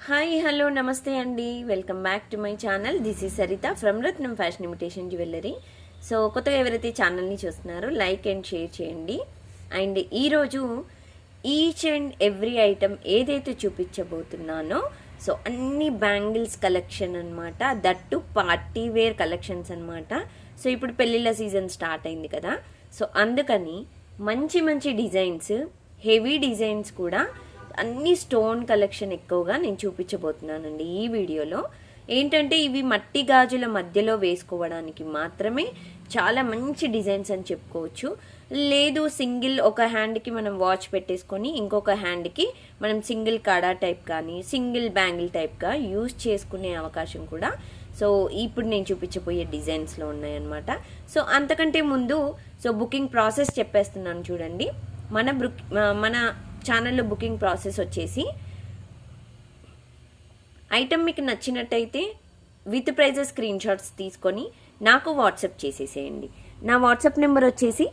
Hi hello నమస్తే అండి, welcome back to my channel. This is Saritha from Ratnam fashion imitation jewellery. So కొత్తగా ఎవరైతే ఛానల్ని చూస్తున్నారో లైక్ అండ్ షేర్ చేయండి. అండ్ ఈరోజు ఈచ్ అండ్ ఎవ్రీ ఐటమ్ ఏదైతే చూపించబోతున్నానో సో అన్ని బ్యాంగిల్స్ కలెక్షన్ అనమాట, దట్టు పార్టీ వేర్ కలెక్షన్స్ అనమాట. సో ఇప్పుడు పెళ్ళిళ్ళ సీజన్ స్టార్ట్ అయింది కదా, సో అందుకని మంచి మంచి డిజైన్స్, హెవీ డిజైన్స్ కూడా అన్ని స్టోన్ కలెక్షన్ ఎక్కువగా నేను చూపించబోతున్నానండి ఈ వీడియోలో. ఏంటంటే ఇవి మట్టి గాజుల మధ్యలో వేసుకోవడానికి మాత్రమే చాలా మంచి డిజైన్స్ అని చెప్పుకోవచ్చు. లేదు సింగిల్ ఒక హ్యాండ్కి మనం వాచ్ పెట్టేసుకొని ఇంకొక హ్యాండ్కి మనం సింగిల్ కాడా టైప్ కానీ సింగిల్ బ్యాంగిల్ టైప్గా యూజ్ చేసుకునే అవకాశం కూడా సో ఇప్పుడు నేను చూపించబోయే డిజైన్స్లో ఉన్నాయన్నమాట. సో అంతకంటే ముందు సో బుకింగ్ ప్రాసెస్ చెప్పేస్తున్నాను చూడండి. మన ఛానల్లో బుకింగ్ ప్రాసెస్ వచ్చేసి ఐటమ్ మీకు నచ్చినట్టయితే విత్ ప్రైజెస్ స్క్రీన్ షాట్స్ తీసుకొని నాకు వాట్సాప్ చేసేసేయండి. నా వాట్సాప్ నెంబర్ వచ్చేసి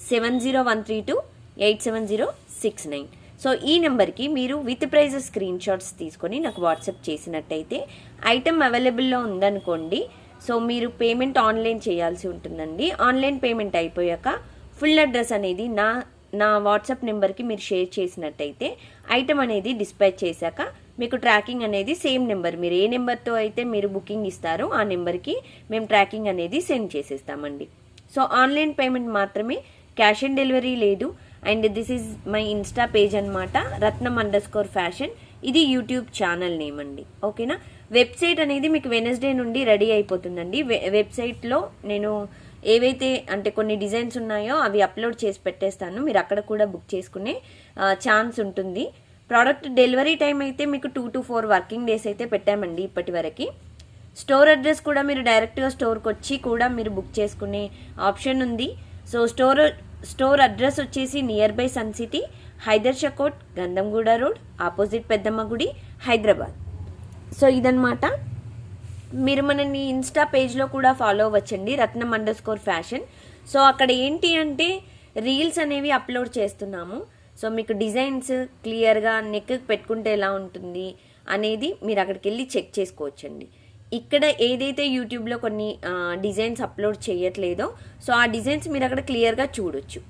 7013287069. సో ఈ నెంబర్కి మీరు విత్ ప్రైజెస్ స్క్రీన్ షాట్స్ తీసుకొని నాకు వాట్సాప్ చేసినట్టయితే ఐటమ్ అవైలబుల్లో ఉందనుకోండి, సో మీరు పేమెంట్ ఆన్లైన్ చేయాల్సి ఉంటుందండి. ఆన్లైన్ పేమెంట్ అయిపోయాక ఫుల్ అడ్రస్ అనేది నా వాట్సాప్ నెంబర్కి మీరు షేర్ చేసినట్టయితే ఐటమ్ అనేది డిస్పాచ్ చేశాక మీకు ట్రాకింగ్ అనేది సేమ్ నెంబర్, మీరు ఏ నెంబర్తో అయితే మీరు బుకింగ్ ఇస్తారో ఆ నెంబర్కి మేము ట్రాకింగ్ అనేది సెండ్ చేసేస్తామండి. సో ఆన్లైన్ పేమెంట్ మాత్రమే, క్యాష్ ఆన్ డెలివరీ లేదు. And this is my Insta page అనమాట, ratnam_fashion. ఇది యూట్యూబ్ ఛానల్ నేమ్ అండి, ఓకేనా. వెబ్సైట్ అనేది మీకు వెనస్డే నుండి రెడీ అయిపోతుందండి. వెబ్సైట్లో నేను ఏవైతే అంటే కొన్ని డిజైన్స్ ఉన్నాయో అవి అప్లోడ్ చేసి పెట్టేస్తాను, మీరు అక్కడ కూడా బుక్ చేసుకునే ఛాన్స్ ఉంటుంది. ప్రోడక్ట్ డెలివరీ టైం అయితే మీకు 2 to 4 వర్కింగ్ డేస్ అయితే పెట్టామండి ఇప్పటి వరకు. స్టోర్ అడ్రస్ కూడా మీరు డైరెక్ట్గా స్టోర్కి వచ్చి కూడా మీరు బుక్ చేసుకునే ఆప్షన్ ఉంది. సో స్టోర్ అడ్రస్ వచ్చేసి near by Sun City, Haidershakot, Gandhamguda road, opposite Peddamma Gudi, Hyderabad. So ఇదన్నమాట. మీరు మనని ఇన్స్టా పేజ్లో కూడా ఫాలో అవ్వచ్చండి, ratnam_fashion. సో అక్కడ ఏంటి అంటే రీల్స్ అనేవి అప్లోడ్ చేస్తున్నాము. సో మీకు డిజైన్స్ క్లియర్గా నెక్ పెట్టుకుంటే ఎలా ఉంటుంది అనేది మీరు అక్కడికి వెళ్ళి చెక్ చేసుకోవచ్చండి. ఇక్కడ ఏదైతే యూట్యూబ్లో కొన్ని డిజైన్స్ అప్లోడ్ చేయట్లేదో సో ఆ డిజైన్స్ మీరు అక్కడ క్లియర్గా చూడొచ్చు.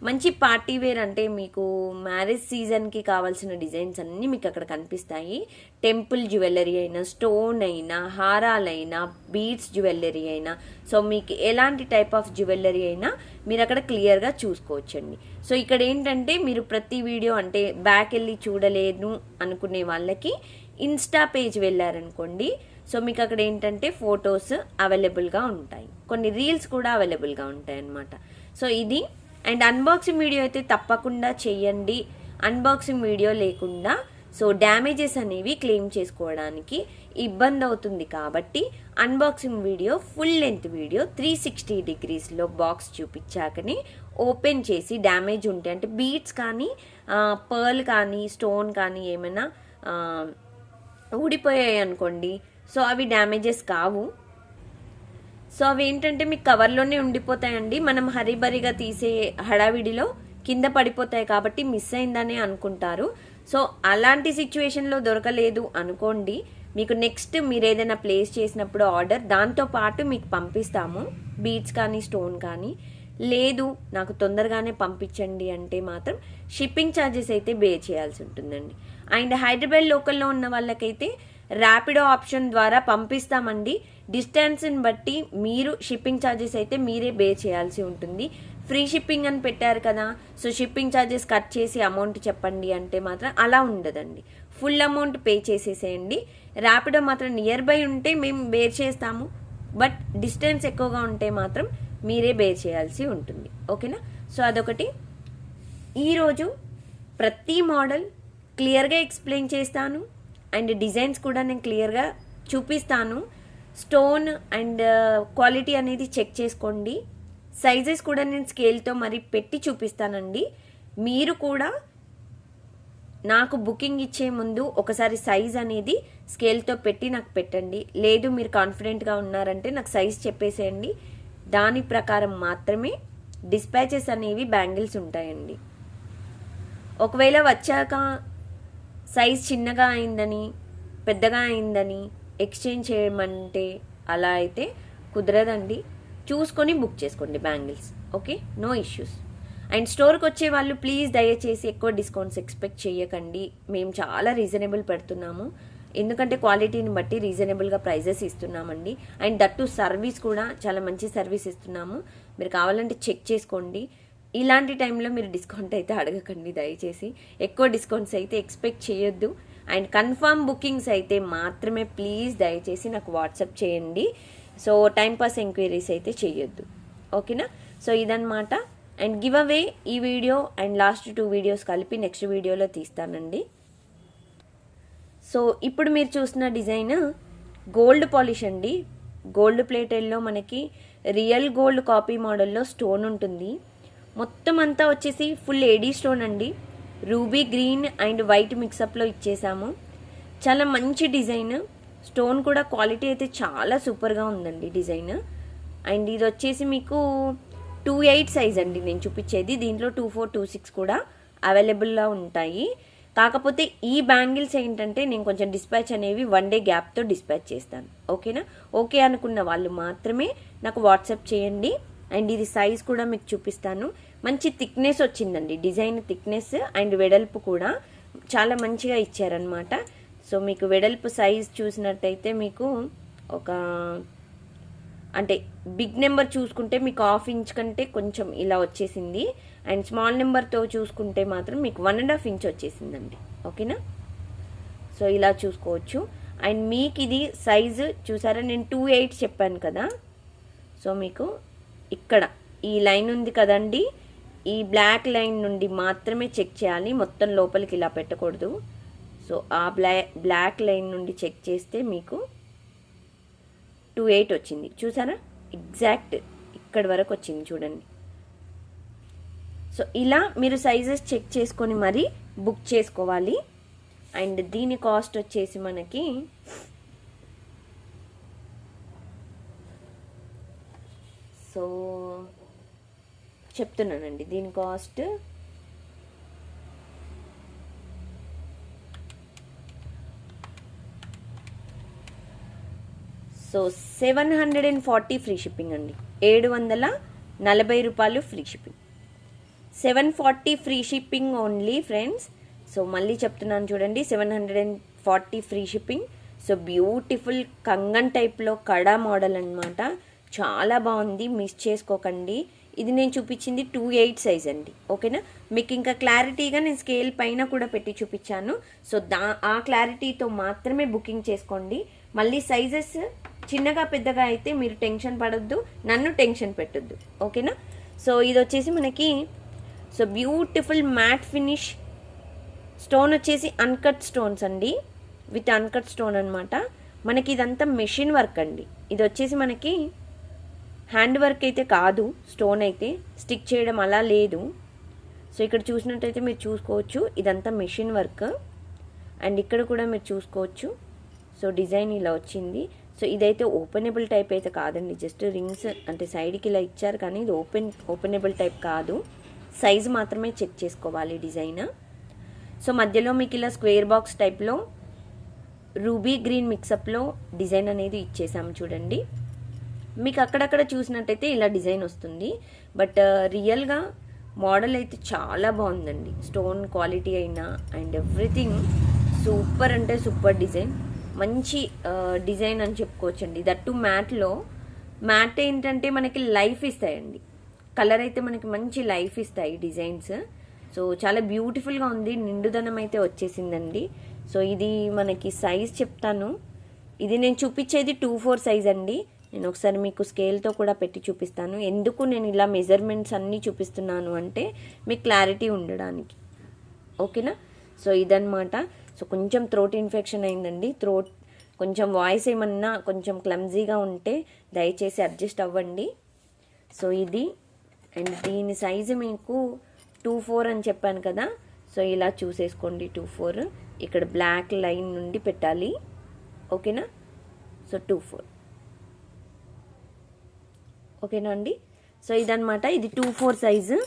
మంచి పార్టీ వేర్ అంటే మీకు మ్యారేజ్ సీజన్కి కావాల్సిన డిజైన్స్ అన్నీ మీకు అక్కడ కనిపిస్తాయి. టెంపుల్ జ్యువెలరీ అయినా, స్టోన్ అయినా, హారాలైనా, బీడ్స్ జ్యువెలరీ అయినా, సో మీకు ఎలాంటి టైప్ ఆఫ్ జ్యువెలరీ అయినా మీరు అక్కడ క్లియర్గా చూసుకోవచ్చండి. సో ఇక్కడ ఏంటంటే మీరు ప్రతి వీడియో అంటే బ్యాక్ వెళ్ళి చూడలేను అనుకునే వాళ్ళకి ఇన్స్టా పేజ్ వెళ్ళారనుకోండి, సో మీకు అక్కడ ఏంటంటే ఫొటోస్ అవైలబుల్గా ఉంటాయి, కొన్ని రీల్స్ కూడా అవైలబుల్గా ఉంటాయి అన్నమాట. సో ఇది. అండ్ అన్బాక్సింగ్ వీడియో అయితే తప్పకుండా చేయండి. అన్బాక్సింగ్ వీడియో లేకుండా సో డ్యామేజెస్ అనేవి క్లెయిమ్ చేసుకోవడానికి ఇబ్బంది అవుతుంది కాబట్టి unboxing video, full length video 360 degreesలో బాక్స్ చూపించాకనే ఓపెన్ చేసి డ్యామేజ్ ఉంటే అంటే బీడ్స్ కానీ పర్ల్ కానీ స్టోన్ కానీ ఏమైనా ఊడిపోయాయి అనుకోండి, సో అవి డ్యామేజెస్ కావు. సో అవి ఏంటంటే మీకు కవర్లోనే ఉండిపోతాయండి. మనం హరిబరిగా తీసే హడావిడిలో కింద పడిపోతాయి కాబట్టి మిస్ అయిందనే అనుకుంటారు. సో అలాంటి సిచ్యువేషన్లో దొరకలేదు అనుకోండి, మీకు నెక్స్ట్ మీరు ఏదైనా ప్లేస్ చేసినప్పుడు ఆర్డర్ దాంతో పాటు మీకు పంపిస్తాము, బీడ్స్ కానీ స్టోన్ కానీ. లేదు నాకు తొందరగానే పంపించండి అంటే మాత్రం షిప్పింగ్ ఛార్జెస్ అయితే బే చేయాల్సి ఉంటుందండి. అండ్ హైదరాబాద్ లోకల్లో ఉన్న వాళ్ళకైతే ర్యాపిడో ఆప్షన్ ద్వారా పంపిస్తామండి. డిస్టెన్స్ని బట్టి మీరు షిప్పింగ్ ఛార్జెస్ అయితే మీరే బే చేయాల్సి ఉంటుంది. ఫ్రీ షిప్పింగ్ అని పెట్టారు కదా, సో షిప్పింగ్ ఛార్జెస్ కట్ చేసి అమౌంట్ చెప్పండి అంటే మాత్రం అలా ఉండదండి, ఫుల్ అమౌంట్ పే చేసేసేయండి. ర్యాపిడో మాత్రం నియర్ బై ఉంటే మేము బేర్ చేస్తాము, బట్ డిస్టెన్స్ ఎక్కువగా ఉంటే మాత్రం మీరే బేర్ చేయాల్సి ఉంటుంది, ఓకేనా. సో అదొకటి. ఈరోజు ప్రతి మోడల్ క్లియర్గా ఎక్స్ప్లెయిన్ చేస్తాను అండ్ డిజైన్స్ కూడా నేను క్లియర్గా చూపిస్తాను. స్టోన్ అండ్ క్వాలిటీ అనేది చెక్ చేసుకోండి. సైజెస్ కూడా నేను స్కేల్తో మరి పెట్టి చూపిస్తానండి. మీరు కూడా నాకు బుకింగ్ ఇచ్చే ముందు ఒకసారి సైజ్ అనేది స్కేల్తో పెట్టి నాకు పెట్టండి. లేదు మీరు కాన్ఫిడెంట్గా ఉన్నారంటే నాకు సైజ్ చెప్పేసేయండి, దాని ప్రకారం మాత్రమే డిస్పాచెస్ అనేవి బ్యాంగిల్స్ ఉంటాయండి. ఒకవేళ వచ్చాక సైజ్ చిన్నగా అయిందని పెద్దగా అయిందని ఎక్స్చేంజ్ చేయమంటే అలా అయితే కుదరదండి. చూసుకొని బుక్ చేసుకోండి bangles. Okay, no issues. And స్టోర్కి వచ్చే వాళ్ళు ప్లీజ్ దయచేసి ఎక్కువ డిస్కౌంట్స్ ఎక్స్పెక్ట్ చేయకండి. మేము చాలా రీజనబుల్ పెడుతున్నాము, ఎందుకంటే క్వాలిటీని బట్టి రీజనబుల్గా ప్రైజెస్ ఇస్తున్నామండి. అండ్ దట్టు సర్వీస్ కూడా చాలా మంచి సర్వీస్ ఇస్తున్నాము. మీరు కావాలంటే చెక్ చేసుకోండి. ఇలాంటి టైంలో మీరు డిస్కౌంట్ అయితే అడగకండి దయచేసి. ఎక్కువ డిస్కౌంట్స్ అయితే ఎక్స్పెక్ట్ చేయొద్దు. అండ్ కన్ఫర్మ్ బుకింగ్స్ అయితే మాత్రమే ప్లీజ్ దయచేసి నాకు వాట్సాప్ చేయండి. సో టైంపాస్ ఎంక్వైరీస్ అయితే చేయొద్దు. ఓకేనా? సో ఇదన్నమాట. అండ్ గివ్ అవే ఈ వీడియో అండ్ లాస్ట్ 2 వీడియోస్ కలిపి నెక్స్ట్ వీడియోలో తీస్తానండి. సో ఇప్పుడు మీరు చూసిన డిజైన్ గోల్డ్ పాలిష్ అండి. గోల్డ్ ప్లేటెడ్లో మనకి రియల్ గోల్డ్ కాపీ మోడల్లో స్టోన్ ఉంటుంది. మొత్తం అంతా వచ్చేసి ఫుల్ ఏడీ స్టోన్ అండి. రూబీ గ్రీన్ అండ్ వైట్ మిక్సప్లో ఇచ్చేసాము. చాలా మంచి డిజైన్. స్టోన్ కూడా క్వాలిటీ అయితే చాలా సూపర్గా ఉందండి డిజైన్. అండ్ ఇది వచ్చేసి మీకు 2/8 సైజ్ అండి నేను చూపించేది. దీంట్లో 2/4, 2/6 కూడా అవైలబుల్గా ఉంటాయి. కాకపోతే ఈ బ్యాంగిల్స్ ఏంటంటే నేను కొంచెం డిస్పాచ్ అనేవి 1 డే గ్యాప్తో డిస్పాచ్ చేస్తాను. ఓకేనా? ఓకే అనుకున్న వాళ్ళు మాత్రమే నాకు వాట్సాప్ చేయండి. అండ్ ఇది సైజ్ కూడా మీకు చూపిస్తాను. మంచి థిక్నెస్ వచ్చిందండి, డిజైన్ థిక్నెస్ అండ్ వెడల్పు కూడా చాలా మంచిగా ఇచ్చారనమాట. సో మీకు వెడల్పు సైజ్ చూసినట్టయితే మీకు ఒక అంటే బిగ్ నెంబర్ చూసుకుంటే మీకు 1/2 ఇంచ్ కంటే కొంచెం ఇలా వచ్చేసింది. అండ్ స్మాల్ నెంబర్తో చూసుకుంటే మాత్రం మీకు 1.5 ఇంచ్ వచ్చేసిందండి. ఓకేనా? సో ఇలా చూసుకోవచ్చు. అండ్ మీకు ఇది సైజు చూసారా, నేను 2/8 చెప్పాను కదా. సో మీకు ఇక్కడ ఈ లైన్ ఉంది కదండి, ఈ బ్లాక్ లైన్ నుండి మాత్రమే చెక్ చేయాలి, మొత్తం లోపలికి ఇలా పెట్టకూడదు. సో ఆ బ్లాక్ లైన్ నుండి చెక్ చేస్తే మీకు 2/8 వచ్చింది. చూసారా, ఎగ్జాక్ట్ ఇక్కడి వరకు వచ్చింది చూడండి. సో ఇలా మీరు సైజెస్ చెక్ చేసుకొని మరీ బుక్ చేసుకోవాలి. అండ్ దీని కాస్ట్ వచ్చేసి మనకి సో చెప్తున్నానండి, దీని కాస్ట్ సో 740 ఫ్రీ షిప్పింగ్ అండి. 740 రూపాయలు free shipping. 740 free shipping only friends. So మళ్ళీ చెప్తున్నాను చూడండి, 740 free shipping. So beautiful Kangen టైప్లో కడా మోడల్ అనమాట. చాలా బాగుంది, మిస్ చేసుకోకండి. ఇది నేను చూపించింది 2/8 సైజ్ అండి. ఓకేనా? మీకు ఇంకా క్లారిటీగా నేను స్కేల్ పైన కూడా పెట్టి చూపించాను. సో ఆ క్లారిటీతో మాత్రమే బుకింగ్ చేసుకోండి. మళ్ళీ సైజెస్ చిన్నగా పెద్దగా అయితే మీరు టెన్షన్ పడొద్దు, నన్ను టెన్షన్ పెట్టొద్దు. ఓకేనా? సో ఇది వచ్చేసి మనకి so beautiful mat finish stone వచ్చేసి అన్కట్ స్టోన్స్ అండి, విత్ అన్కట్ స్టోన్ అనమాట. మనకి ఇదంతా మెషిన్ వర్క్ అండి. ఇది వచ్చేసి మనకి హ్యాండ్ వర్క్ అయితే కాదు, స్టోన్ అయితే స్టిక్ చేయడం అలా లేదు. సో ఇక్కడ చూసినట్టయితే మీరు చూసుకోవచ్చు, ఇదంతా మెషిన్ వర్క్. అండ్ ఇక్కడ కూడా మీరు చూసుకోవచ్చు. సో డిజైన్ ఇలా వచ్చింది. సో ఇదైతే ఓపెనబుల్ టైప్ అయితే కాదండి, జస్ట్ రింగ్స్ అంటే సైడ్కి ఇలా ఇచ్చారు, కానీ ఇది ఓపెనబుల్ టైప్ కాదు. సైజ్ మాత్రమే చెక్ చేసుకోవాలి డిజైన్. సో మధ్యలో మీకు ఇలా స్క్వేర్ బాక్స్ టైప్లో రూబీ గ్రీన్ మిక్సప్లో డిజైన్ అనేది ఇచ్చేసాము చూడండి. మీకు అక్కడక్కడ చూసినట్టయితే ఇలా డిజైన్ వస్తుంది, బట్ రియల్గా మోడల్ అయితే చాలా బాగుందండి. స్టోన్ క్వాలిటీ అయినా అండ్ ఎవ్రీథింగ్ సూపర్ అంటే సూపర్ డిజైన్. మంచి డిజైన్ అని చెప్పుకోవచ్చండి. దట్టు మ్యాట్లో. మ్యాట్ ఏంటంటే మనకి లైఫ్ ఇస్తాయండి, కలర్ అయితే మనకి మంచి లైఫ్ ఇస్తాయి డిజైన్స్. సో చాలా బ్యూటిఫుల్గా ఉంది, నిండుదనం అయితే వచ్చేసిందండి. సో ఇది మనకి సైజ్ చెప్తాను. ఇది నేను చూపించేది 2/4 సైజ్ అండి. నేను ఒకసారి మీకు స్కేల్తో కూడా పెట్టి చూపిస్తాను. ఎందుకు నేను ఇలా మెజర్మెంట్స్ అన్నీ చూపిస్తున్నాను అంటే మీకు క్లారిటీ ఉండడానికి. ఓకేనా? సో ఇదన్నమాట. సో కొంచెం థ్రోట్ ఇన్ఫెక్షన్ అయిందండి. థ్రోట్ కొంచెం వాయిస్ ఏమన్నా కొంచెం క్లమ్జీగా ఉంటే దయచేసి అడ్జస్ట్ అవ్వండి. సో ఇది అండ్ దీని సైజు మీకు 2/4 అని చెప్పాను కదా. సో ఇలా చూసేసుకోండి 2/4. ఇక్కడ బ్లాక్ లైన్ నుండి పెట్టాలి. ఓకేనా? సో 2/4. ఓకేనా అండి? సో ఇదన్నమాట, ఇది 2/4 సైజు.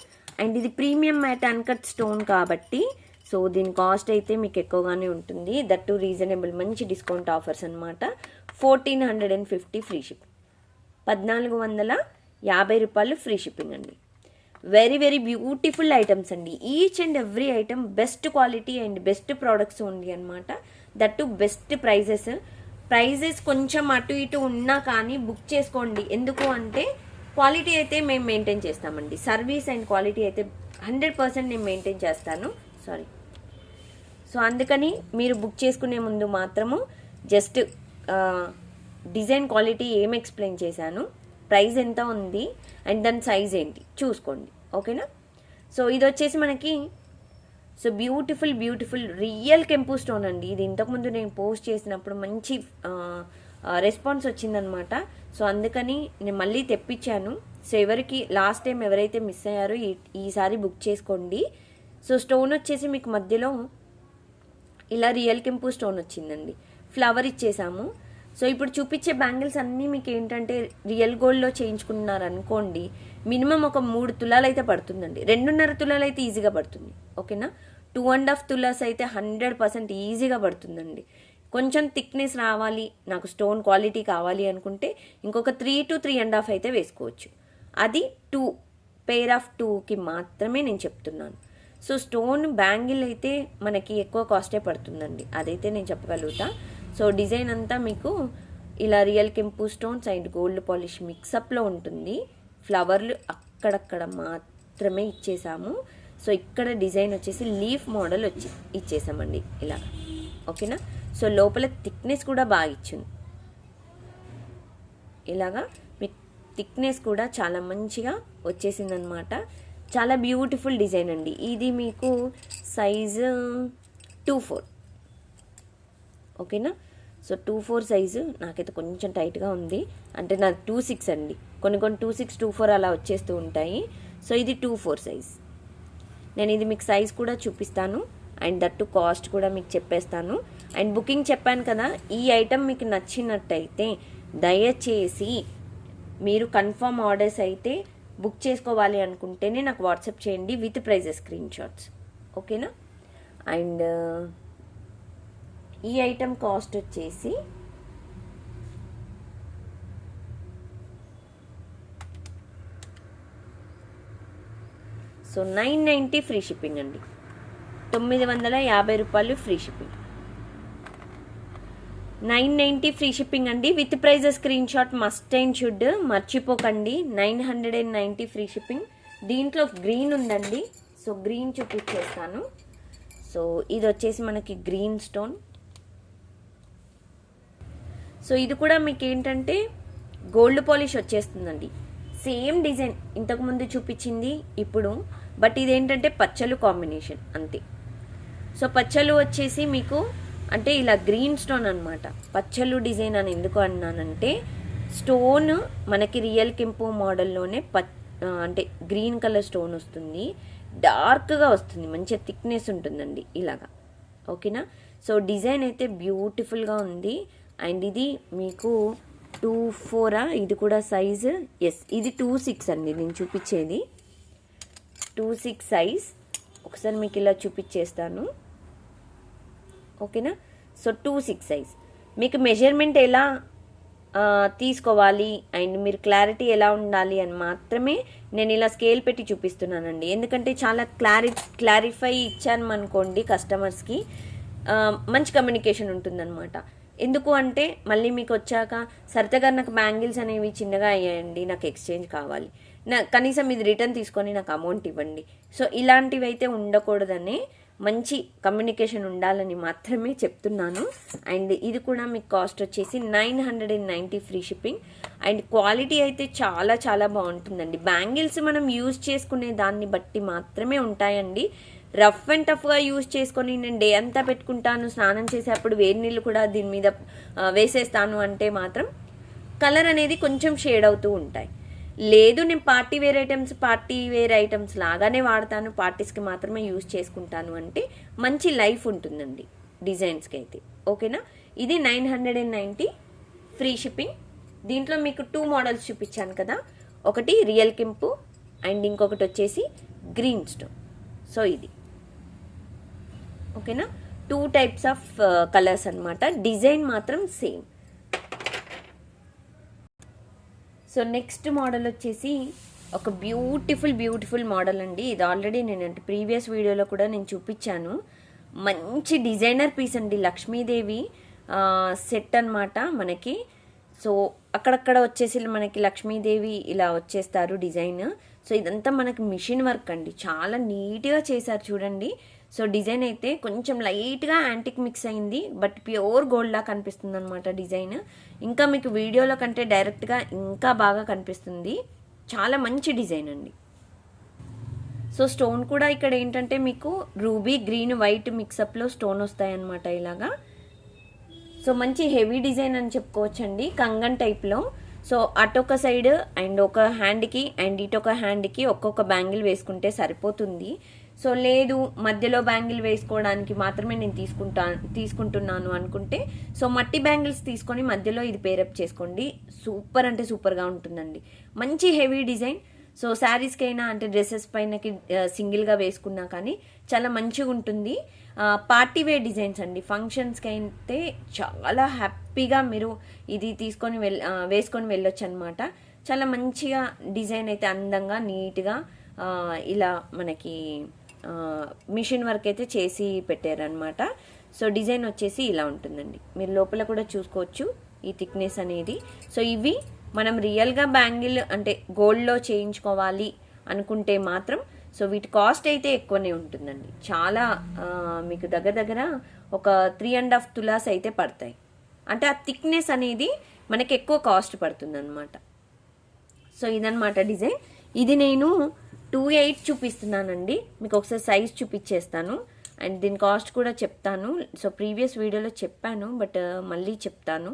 అండ్ ఇది ప్రీమియం మ్యాట్ అన్కట్ స్టోన్ కాబట్టి సో దీని కాస్ట్ అయితే మీకు ఎక్కువగానే ఉంటుంది, దట్ టు రీజనబుల్, మంచి డిస్కౌంట్ ఆఫర్స్ అనమాట. 1450 ఫ్రీ షిప్పింగ్, 1450 రూపాయలు ఫ్రీ షిప్పింగ్ అండి. వెరీ వెరీ బ్యూటిఫుల్ ఐటమ్స్ అండి. Each and every item best quality and best products ఉంది అనమాట. దట్ టు బెస్ట్ ప్రైజెస్ కొంచెం అటు ఇటు ఉన్నా కానీ బుక్ చేసుకోండి. ఎందుకు అంటే క్వాలిటీ అయితే మేము మెయింటైన్ చేస్తామండి. సర్వీస్ అండ్ క్వాలిటీ అయితే 100% నేను మెయింటైన్ చేస్తాను. సో అందుకని మీరు బుక్ చేసుకునే ముందు మాత్రము జస్ట్ డిజైన్ క్వాలిటీ ఏం ఎక్స్ప్లెయిన్ చేశాను, ప్రైస్ ఎంత ఉంది అండ్ దాని సైజ్ ఏంటి చూసుకోండి. ఓకేనా? సో ఇది వచ్చేసి మనకి సో బ్యూటిఫుల్ రియల్ కెంపు స్టోన్ అండి. ఇది ఇంతకుముందు నేను పోస్ట్ చేసినప్పుడు మంచి రెస్పాన్స్ వచ్చిందనమాట. సో అందుకని నేను మళ్ళీ తెప్పించాను. సో ఎవరికి లాస్ట్ టైం ఎవరైతే మిస్ అయ్యారో ఈసారి బుక్ చేసుకోండి. సో స్టోన్ వచ్చేసి మీకు మధ్యలో ఇలా రియల్ కెంపు స్టోన్ వచ్చిందండి, ఫ్లవర్ ఇచ్చేసాము. సో ఇప్పుడు చూపించే బ్యాంగిల్స్ అన్నీ మీకు ఏంటంటే రియల్ గోల్డ్లో చేయించుకున్నారు అనుకోండి, మినిమం ఒక 3 తులాలు అయితే పడుతుందండి. 2.5 తులాలు అయితే ఈజీగా పడుతుంది. ఓకేనా? 2.5 తులాస్ అయితే 100% ఈజీగా పడుతుందండి. కొంచెం థిక్నెస్ రావాలి, నాకు స్టోన్ క్వాలిటీ కావాలి అనుకుంటే ఇంకొక 3 to 3.5 అయితే వేసుకోవచ్చు. అది 2 పెయిర్ ఆఫ్ 2కి మాత్రమే నేను చెప్తున్నాను. సో స్టోన్ బ్యాంగిల్ అయితే మనకి ఎక్కువ కాస్టే పడుతుందండి, అదైతే నేను చెప్పగలుగుతా. సో డిజైన్ అంతా మీకు ఇలా రియల్ కెంపు స్టోన్స్ అండ్ గోల్డ్ పాలిష్ మిక్సప్లో ఉంటుంది. ఫ్లవర్లు అక్కడక్కడ మాత్రమే ఇచ్చేసాము. సో ఇక్కడ డిజైన్ వచ్చేసి లీఫ్ మోడల్ ఇచ్చేసామండి ఇలా. ఓకేనా? సో లోపల థిక్నెస్ కూడా బాగా ఇచ్చింది. ఇలాగా మీకు థిక్నెస్ కూడా చాలా మంచిగా వచ్చేసిందనమాట. చాలా బ్యూటిఫుల్ డిజైన్ అండి. ఇది మీకు సైజు 2/4. ఓకేనా? సో 2/4 సైజు నాకైతే కొంచెం టైట్గా ఉంది, అంటే నాకు 2/6 అండి. కొన్ని 2/6, 2/4 అలా వచ్చేస్తూ ఉంటాయి. సో ఇది 2/4 సైజ్. నేను ఇది మీకు సైజ్ కూడా చూపిస్తాను అండ్ దట్టు కాస్ట్ కూడా మీకు చెప్పేస్తాను. అండ్ బుకింగ్ చెప్పాను కదా, ఈ ఐటమ్ మీకు నచ్చినట్టయితే దయచేసి మీరు కన్ఫర్మ్ ఆర్డర్స్ అయితే బుక్ చేసుకోవాలి అనుకుంటేనే నాకు వాట్సాప్ చేయండి విత్ ప్రైజెస్ స్క్రీన్ షాట్స్. ఓకేనా? అండ్ ఈ ఐటమ్ కాస్ట్ వచ్చేసి సో 990 ఫ్రీ షిప్పింగ్ అండి. 950 రూపాయలు ఫ్రీ షిప్పింగ్. 990 ఫ్రీ షిప్పింగ్ అండి. With prices screenshot must and should మర్చిపోకండి. 990 ఫ్రీ షిప్పింగ్. దీంట్లో గ్రీన్ ఉందండి, సో గ్రీన్ చూపించేస్తాను. సో ఇది వచ్చేసి మనకి గ్రీన్ స్టోన్. సో ఇది కూడా మీకు ఏంటంటే గోల్డ్ పాలిష్ వచ్చేస్తుందండి. సేమ్ డిజైన్ ఇంతకుముందు చూపించింది ఇప్పుడు, బట్ ఇదేంటంటే పచ్చలు కాంబినేషన్ అంతే. సో పచ్చలు వచ్చేసి మీకు అంటే ఇలా గ్రీన్ స్టోన్ అనమాట. పచ్చలు డిజైన్ అని ఎందుకు అన్నానంటే స్టోన్ మనకి రియల్ కెంపు మోడల్లోనే అంటే గ్రీన్ కలర్ స్టోన్ వస్తుంది, డార్క్గా వస్తుంది, మంచిగా థిక్నెస్ ఉంటుందండి ఇలాగా. ఓకేనా? సో డిజైన్ అయితే బ్యూటిఫుల్గా ఉంది. అండ్ ఇది మీకు 2/4 ఇది కూడా సైజు. ఎస్, ఇది 2/6 అండి నేను చూపించేది. 2/6 సైజ్. ఒకసారి మీకు ఇలా చూపించేస్తాను. ఓకేనా? So 2/6 size. మీకు మెజర్మెంట్ ఎలా తీసుకోవాలి అండ్ మీరు క్లారిటీ ఎలా ఉండాలి అని మాత్రమే నేను ఇలా స్కేల్ పెట్టి చూపిస్తున్నానండి. ఎందుకంటే చాలా క్లారిఫై ఇచ్చాను అనుకోండి కస్టమర్స్కి, మంచి కమ్యూనికేషన్ ఉంటుందన్నమాట. ఎందుకు అంటే మళ్ళీ మీకు వచ్చాక సరితగా నాకు బ్యాంగిల్స్ అనేవి చిన్నగా అయ్యాయండి, నాకు ఎక్స్చేంజ్ కావాలి, కనీసం ఇది రిటర్న్ తీసుకొని నాకు అమౌంట్ ఇవ్వండి. సో ఇలాంటివి అయితే ఉండకూడదని, మంచి కమ్యూనికేషన్ ఉండాలని మాత్రమే చెప్తున్నాను. అండ్ ఇది కూడా మీకు కాస్ట్ వచ్చేసి 990 ఫ్రీ షిప్పింగ్. అండ్ క్వాలిటీ అయితే చాలా చాలా బాగుంటుందండి. బ్యాంగిల్స్ మనం యూజ్ చేసుకునే దాన్ని బట్టి మాత్రమే ఉంటాయండి. రఫ్ అండ్ టఫ్గా యూజ్ చేసుకొని నేను డే అంతా పెట్టుకుంటాను, స్నానం చేసేటప్పుడు వేడి నీళ్ళు కూడా దీని మీద వేసేస్తాను అంటే మాత్రం కలర్ అనేది కొంచెం షేడ్ అవుతూ ఉంటాయి. లేదు నేను పార్టీ వేర్ ఐటమ్స్ లాగానే వాడతాను, పార్టీస్కి మాత్రమే యూజ్ చేసుకుంటాను అంటే మంచి లైఫ్ ఉంటుందండి డిజైన్స్కి అయితే. ఓకేనా? ఇది 990 ఫ్రీ షిప్పింగ్. దీంట్లో మీకు 2 మోడల్స్ చూపించాను కదా, ఒకటి రియల్ కెంపు అండ్ ఇంకొకటి వచ్చేసి గ్రీన్ స్టోన్. సో ఇది ఓకేనా, 2 టైప్స్ ఆఫ్ కలర్స్ అన్నమాట. డిజైన్ మాత్రం సేమ్. సో నెక్స్ట్ మోడల్ వచ్చేసి ఒక బ్యూటిఫుల్ మోడల్ అండి. ఇది ఆల్రెడీ నేను అంటే ప్రీవియస్ వీడియోలో కూడా నేను చూపించాను. మంచి డిజైనర్ పీస్ అండి, లక్ష్మీదేవి సెట్ అన్నమాట మనకి. సో అక్కడక్కడ వచ్చేసి మనకి లక్ష్మీదేవి ఇలా వచ్చేస్తారు డిజైన్. సో ఇదంతా మనకి మిషన్ వర్క్ అండి, చాలా నీట్గా చేశారు చూడండి. సో డిజైన్ అయితే కొంచెం లైట్గా యాంటిక్ మిక్స్ అయింది, బట్ ప్యూర్ గోల్డ్ లా కనిపిస్తుంది అనమాట డిజైన్. ఇంకా మీకు వీడియోలో కంటే డైరెక్ట్గా ఇంకా బాగా కనిపిస్తుంది. చాలా మంచి డిజైన్ అండి. సో స్టోన్ కూడా ఇక్కడ ఏంటంటే మీకు రూబీ గ్రీన్ వైట్ మిక్సప్లో స్టోన్ వస్తాయన్నమాట ఇలాగా. సో మంచి హెవీ డిజైన్ అని చెప్పుకోవచ్చండి, కంగన్ టైప్లో. సో అటొక సైడ్ అండ్ ఒక హ్యాండ్కి అండ్ ఇటొక హ్యాండ్కి ఒక్కొక్క బ్యాంగిల్ వేసుకుంటే సరిపోతుంది. సో లేదు మధ్యలో బ్యాంగిల్ వేసుకోవడానికి మాత్రమే నేను తీసుకుంటున్నాను అనుకుంటే సో మట్టి బ్యాంగిల్స్ తీసుకొని మధ్యలో ఇది పేరప్ చేసుకోండి. సూపర్ అంటే సూపర్గా ఉంటుందండి, మంచి హెవీ డిజైన్. సో శారీస్కైనా అంటే డ్రెస్సెస్ పైనకి సింగిల్గా వేసుకున్నా కానీ చాలా మంచిగా ఉంటుంది. పార్టీ వేర్ డిజైన్స్ అండి, ఫంక్షన్స్కి అయితే చాలా హ్యాపీగా మీరు ఇది తీసుకొని వేసుకొని వెళ్ళొచ్చు అనమాట. చాలా మంచిగా డిజైన్ అయితే అందంగా నీట్గా ఇలా మనకి మిషన్ వర్క్ అయితే చేసి పెట్టారనమాట. సో డిజైన్ వచ్చేసి ఇలా ఉంటుందండి, మీరు లోపల కూడా చూసుకోవచ్చు ఈ థిక్నెస్ అనేది. సో ఇవి మనం రియల్గా బ్యాంగిల్ అంటే గోల్డ్లో చేయించుకోవాలి అనుకుంటే మాత్రం సో వీటి కాస్ట్ అయితే ఎక్కువనే ఉంటుందండి. చాలా మీకు దగ్గర ఒక 3.5 తులాస్ అయితే పడతాయి. అంటే ఆ థిక్నెస్ అనేది మనకి ఎక్కువ కాస్ట్ పడుతుంది అనమాట. సో ఇదనమాట డిజైన్. ఇది నేను 2.8 చూపిస్తున్నానండి, మీకు ఒకసారి సైజ్ చూపించేస్తాను అండ్ దీని కాస్ట్ కూడా చెప్తాను. సో ప్రీవియస్ వీడియోలో చెప్పాను బట్ మళ్ళీ చెప్తాను,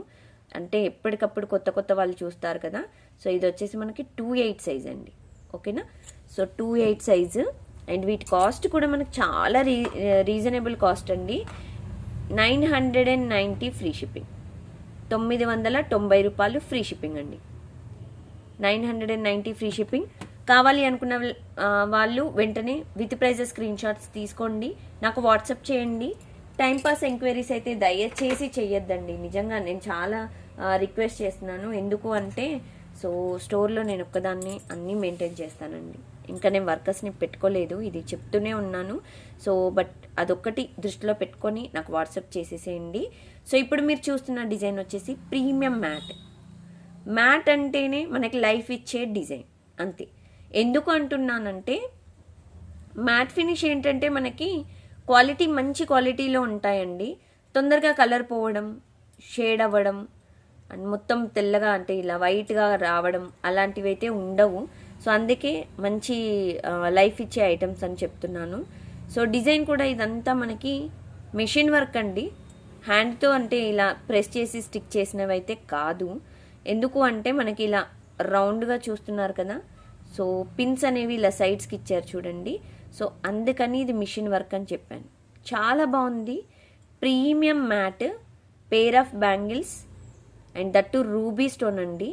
అంటే ఎప్పటికప్పుడు కొత్త వాళ్ళు చూస్తారు కదా. సో ఇది వచ్చేసి మనకి 2.8 సైజ్ అండి, ఓకేనా. సో 2.8 సైజు అండ్ వీటి కాస్ట్ కూడా మనకి చాలా రీజనబుల్ కాస్ట్ అండి. 990 ఫ్రీ షిప్పింగ్, 990 రూపాయలు ఫ్రీ షిప్పింగ్ అండి. 990 ఫ్రీ షిప్పింగ్. కావాలి అనుకున్న వాళ్ళు వెంటనే విత్ ప్రైజెస్ స్క్రీన్ షాట్స్ తీసుకోండి, నాకు వాట్సాప్ చేయండి. టైంపాస్ ఎంక్వైరీస్ అయితే దయచేసి చెయ్యొద్దండి, నిజంగా నేను చాలా రిక్వెస్ట్ చేస్తున్నాను. ఎందుకు అంటే సో స్టోర్లో నేను ఒక్కదాన్ని అన్నీ మెయింటైన్ చేస్తానండి, ఇంకా నేను వర్కర్స్ని పెట్టుకోలేదు, ఇది చెప్తూనే ఉన్నాను. సో బట్ అదొక్కటి దృష్టిలో పెట్టుకొని నాకు వాట్సాప్ చేసేసేయండి. సో ఇప్పుడు మీరు చూస్తున్న డిజైన్ వచ్చేసి ప్రీమియం మ్యాట్ అంటేనే మనకి లైఫ్ ఇచ్చే డిజైన్ అంతే. ఎందుకు అంటున్నానంటే మ్యాట్ ఫినిష్ ఏంటంటే మనకి క్వాలిటీ మంచి క్వాలిటీలో ఉంటాయండి, తొందరగా కలర్ పోవడం, షేడ్ అవ్వడం అండ్ మొత్తం తెల్లగా అంటే ఇలా వైట్గా రావడం అలాంటివి అయితే ఉండవు. సో అందుకే మంచి లైఫ్ ఇచ్చే ఐటమ్స్ అని చెప్తున్నాను. సో డిజైన్ కూడా ఇదంతా మనకి మెషిన్ వర్క్ అండి, హ్యాండ్తో అంటే ఇలా ప్రెస్ చేసి స్టిక్ చేసినవి అయితే కాదు. ఎందుకు అంటే మనకి ఇలా రౌండ్గా చూస్తున్నారు కదా, సో పిన్స్ అనేవి ఇలా సైడ్స్కి ఇచ్చారు చూడండి. సో అందుకని ఇది మిషన్ వర్క్ అని చెప్పాను. చాలా బాగుంది, premium matte, pair of bangles and that ruby stone అండి.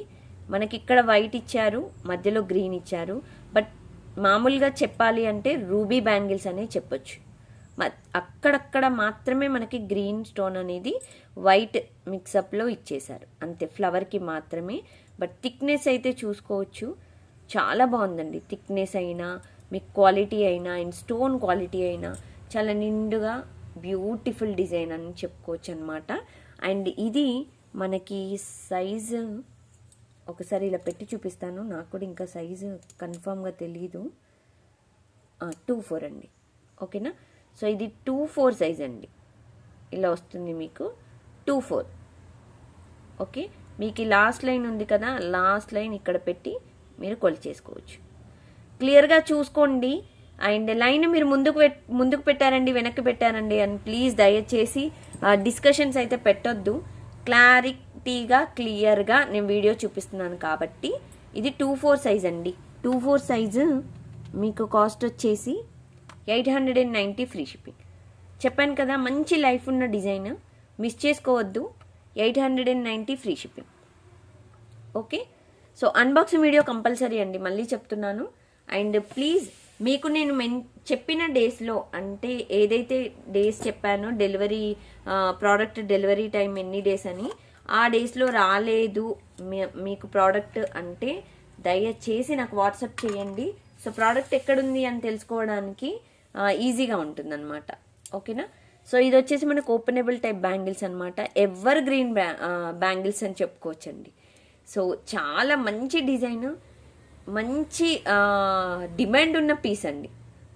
మనకి ఇక్కడ వైట్ ఇచ్చారు, మధ్యలో గ్రీన్ ఇచ్చారు, బట్ మామూలుగా చెప్పాలి అంటే రూబీ బ్యాంగిల్స్ అనే చెప్పొచ్చు. అక్కడక్కడ మాత్రమే మనకి గ్రీన్ స్టోన్ అనేది వైట్ మిక్సప్లో ఇచ్చేశారు అంతే, ఫ్లవర్కి మాత్రమే. బట్ థిక్నెస్ అయితే చూసుకోవచ్చు, చాలా బాగుందండి. థిక్నెస్ అయినా మీకు క్వాలిటీ అయినా అండ్ స్టోన్ క్వాలిటీ అయినా చాలా నిండుగా బ్యూటిఫుల్ డిజైన్ అని చెప్పుకోవచ్చు అనమాట. అండ్ ఇది మనకి సైజు ఒకసారి ఇలా పెట్టి చూపిస్తాను, నాకు కూడా ఇంకా సైజు కన్ఫామ్గా తెలీదు. 2.4 అండి, ఓకేనా. సో ఇది 2.4 సైజ్ అండి, ఇలా వస్తుంది మీకు 2.4. ఓకే, మీకు లాస్ట్ లైన్ ఉంది కదా, లాస్ట్ లైన్ ఇక్కడ పెట్టి మీరు కొలిచేసుకోవచ్చు. క్లియర్గా చూసుకోండి. అండ్ లైన్ మీరు ముందుకు పెట్టారండి వెనక్కి పెట్టారండి అని ప్లీజ్ దయచేసి డిస్కషన్స్ అయితే పెట్టొద్దు. క్లారిటీగా క్లియర్గా నేను వీడియో చూపిస్తున్నాను కాబట్టి. ఇది 2.4 సైజ్ అండి. 2.4 సైజు మీకు కాస్ట్ వచ్చేసి 890 ఫ్రీ షిప్పింగ్. చెప్పాను కదా మంచి లైఫ్ ఉన్న డిజైన్, మిస్ చేసుకోవద్దు. 890 free shipping. Okay, so unboxing video compulsory అండి, మళ్ళీ చెప్తున్నాను. అండ్ ప్లీజ్ మీకు నేను చెప్పిన డేస్లో, అంటే ఏదైతే డేస్ చెప్పానో డెలివరీ ప్రోడక్ట్ డెలివరీ టైం ఎన్ని డేస్ అని, ఆ డేస్లో రాలేదు మీకు ప్రోడక్ట్ అంటే దయచేసి నాకు వాట్సాప్ చేయండి. సో ప్రోడక్ట్ ఎక్కడుంది అని తెలుసుకోవడానికి ఈజీగా ఉంటుంది అనమాట. ఓకేనా. సో ఇది వచ్చేసి మనకు ఓపెనబుల్ టైప్ బ్యాంగిల్స్ అనమాట. ఎవర్ గ్రీన్ బ్యాంగిల్స్ అని చెప్పుకోవచ్చండి. సో చాలా మంచి డిజైన్, మంచి డిమాండ్ ఉన్న పీస్ అండి.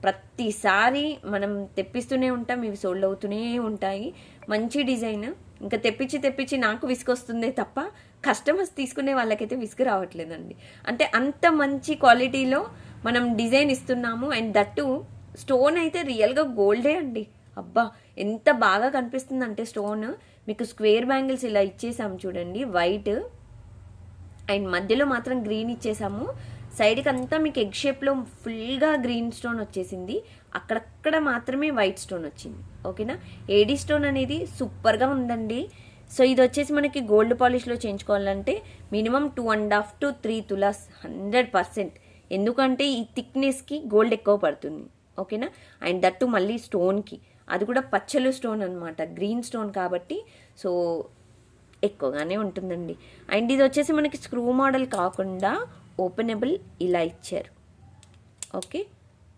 ప్రతిసారి మనం తెప్పిస్తూనే ఉంటాం, ఇవి సోల్డ్ అవుతూనే ఉంటాయి. మంచి డిజైన్. ఇంకా తెప్పించి నాకు విసుకొస్తుందే తప్ప కస్టమర్స్ తీసుకునే వాళ్ళకైతే విసుగు రావట్లేదండి. అంటే అంత మంచి క్వాలిటీలో మనం డిజైన్ ఇస్తున్నాము. అండ్ దట్టు స్టోన్ అయితే రియల్గా గోల్డే అండి. అబ్బా ఎంత బాగా కనిపిస్తుంది అంటే స్టోన్. మీకు స్క్వేర్ బ్యాంగిల్స్ ఇలా ఇచ్చేసాము చూడండి, వైట్ అండ్ మధ్యలో మాత్రం గ్రీన్ ఇచ్చేసాము. సైడ్కి అంతా మీకు ఎగ్ షేప్లో ఫుల్గా గ్రీన్ స్టోన్ వచ్చేసింది, అక్కడక్కడ మాత్రమే వైట్ స్టోన్ వచ్చింది. ఓకేనా. ఏడీ స్టోన్ అనేది సూపర్గా ఉందండి. సో ఇది వచ్చేసి మనకి గోల్డ్ పాలిష్లో చేయించుకోవాలంటే మినిమం 2.5 to 3 తులాస్ 100%. ఎందుకంటే ఈ థిక్నెస్కి గోల్డ్ ఎక్కువ పడుతుంది. ఓకేనా. అండ్ దట్టు మళ్ళీ స్టోన్కి, అది కూడా పచ్చలు స్టోన్ అనమాట, గ్రీన్ స్టోన్ కాబట్టి సో ఎక్కువగానే ఉంటుందండి. అండ్ ఇది వచ్చేసి మనకి స్క్రూ మోడల్ కాకుండా ఓపెనబుల్ ఇలా ఇచ్చారు. ఓకే,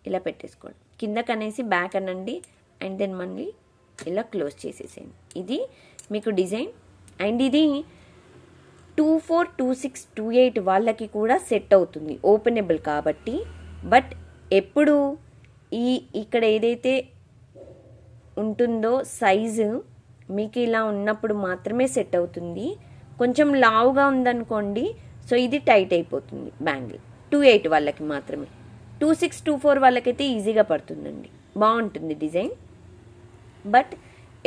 ఇలా పెట్టేసుకోండి. కిందకనేసి బ్యాక్ అనండి అండ్ దెన్ మళ్ళీ ఇలా క్లోజ్ చేసేసేయండి. ఇది మీకు డిజైన్. అండ్ ఇది 24, 26, 28 వాళ్ళకి కూడా సెట్ అవుతుంది, ఓపెనబుల్ కాబట్టి. బట్ ఎప్పుడు ఇక్కడ ఏదైతే ఉంటుందో సైజు మీకు ఇలా ఉన్నప్పుడు మాత్రమే సెట్ అవుతుంది. కొంచెం లావుగా ఉందనుకోండి, సో ఇది టైట్ అయిపోతుంది బ్యాంగిల్. 28 వాళ్ళకి మాత్రమే. 26, 24 వాళ్ళకైతే ఈజీగా పడుతుందండి, బాగుంటుంది డిజైన్. బట్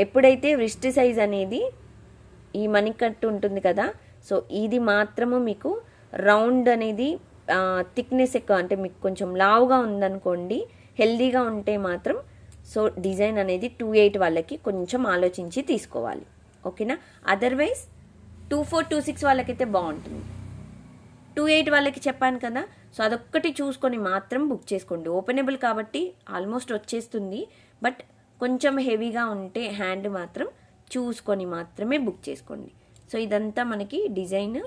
ఎప్పుడైతే రిస్ట్ సైజ్ అనేది ఈ మణికట్టు ఉంటుంది కదా, సో ఇది మాత్రము మీకు రౌండ్ అనేది థిక్నెస్ ఎక్కువ, అంటే మీకు కొంచెం లావుగా ఉందనుకోండి, హెల్దీగా ఉంటే మాత్రం సో డిజైన్ అనేది 28 వాళ్ళకి కొంచెం ఆలోచించి తీసుకోవాలి. ఓకేనా. అదర్వైజ్ 24, 26 వాళ్ళకైతే బాగుంటుంది. 28 వాళ్ళకి చెప్పాను కదా, సో అదొక్కటి చూసుకొని మాత్రం బుక్ చేసుకోండి. ఓపెనబుల్ కాబట్టి ఆల్మోస్ట్ వచ్చేస్తుంది. బట్ కొంచెం హెవీగా ఉంటే హ్యాండ్ మాత్రం చూసుకొని మాత్రమే బుక్ చేసుకోండి. సో ఇదంతా మనకి డిజైన్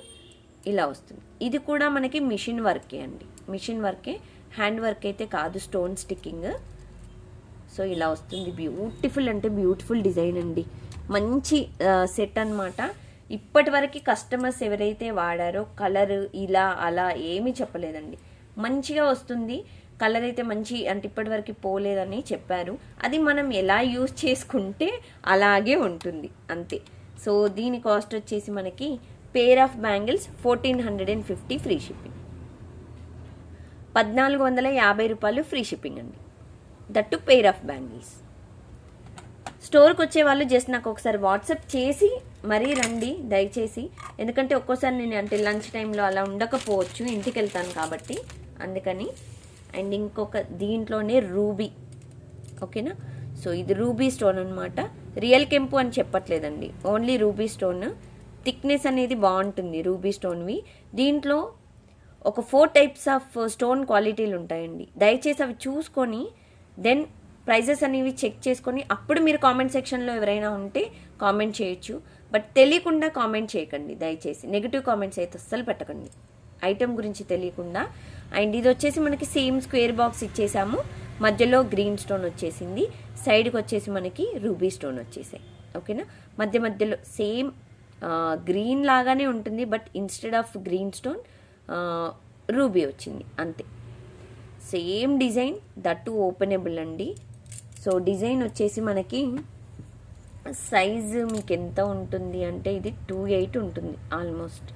ఇలా వస్తుంది. ఇది కూడా మనకి మిషన్ వర్కే అండి, మిషన్ వర్కే, హ్యాండ్ వర్క్ అయితే కాదు, స్టోన్ స్టిక్కింగ్. సో ఇలా వస్తుంది. బ్యూటిఫుల్ అంటే బ్యూటిఫుల్ డిజైన్ అండి, మంచి సెట్ అనమాట. ఇప్పటి వరకు కస్టమర్స్ ఎవరైతే వాడారో కలర్ ఇలా అలా ఏమీ చెప్పలేదండి, మంచిగా వస్తుంది. కలర్ అయితే మంచి, అంటే ఇప్పటివరకు పోలేదని చెప్పారు. అది మనం ఎలా యూజ్ చేసుకుంటే అలాగే ఉంటుంది అంతే. సో దీని కాస్ట్ వచ్చేసి మనకి పేర్ ఆఫ్ బ్యాంగిల్స్ 1450 ఫ్రీ షిప్పింగ్, 1450 రూపాయలు ఫ్రీ షిప్పింగ్ అండి. That pair of bangles. స్టోర్కి వచ్చే వాళ్ళు జస్ట్ నాకు ఒకసారి వాట్సాప్ చేసి మరీ రండి దయచేసి, ఎందుకంటే ఒక్కోసారి నేను అంటే లంచ్ టైంలో అలా ఉండకపోవచ్చు, ఇంటికి వెళ్తాను కాబట్టి అందుకని. అండ్ ఇంకొక దీంట్లోనే రూబీ. ఓకేనా. సో ఇది రూబీ స్టోన్ అనమాట, రియల్ కెంపు అని చెప్పట్లేదండి, ఓన్లీ రూబీ స్టోన్. థిక్నెస్ అనేది బాగుంటుంది రూబీ స్టోన్వి. దీంట్లో ఒక 4 టైప్స్ ఆఫ్ స్టోన్ క్వాలిటీలు ఉంటాయండి. దయచేసి అవి చూసుకొని దెన్ ప్రైజెస్ అనేవి చెక్ చేసుకొని అప్పుడు మీరు కామెంట్ సెక్షన్లో ఎవరైనా ఉంటే కామెంట్ చేయొచ్చు. బట్ తెలియకుండా కామెంట్ చేయకండి దయచేసి, నెగిటివ్ కామెంట్స్ అయితే అస్సలు పెట్టకండి ఐటమ్ గురించి తెలియకుండా. అండ్ ఇది వచ్చేసి మనకి సేమ్ స్క్వేర్ బాక్స్ ఇచ్చేసాము, మధ్యలో గ్రీన్ స్టోన్ వచ్చేసింది, సైడ్కి వచ్చేసి మనకి రూబీ స్టోన్ వచ్చేసాయి. ఓకేనా. మధ్యలో సేమ్ గ్రీన్ లాగానే ఉంటుంది, but instead of green stone ruby వచ్చింది అంతే. సేమ్ డిజైన్, దట్టు ఓపెనబుల్ అండి. సో డిజైన్ వచ్చేసి మనకి సైజు మీకు ఎంత ఉంటుంది అంటే ఇది 28 ఉంటుంది ఆల్మోస్ట్.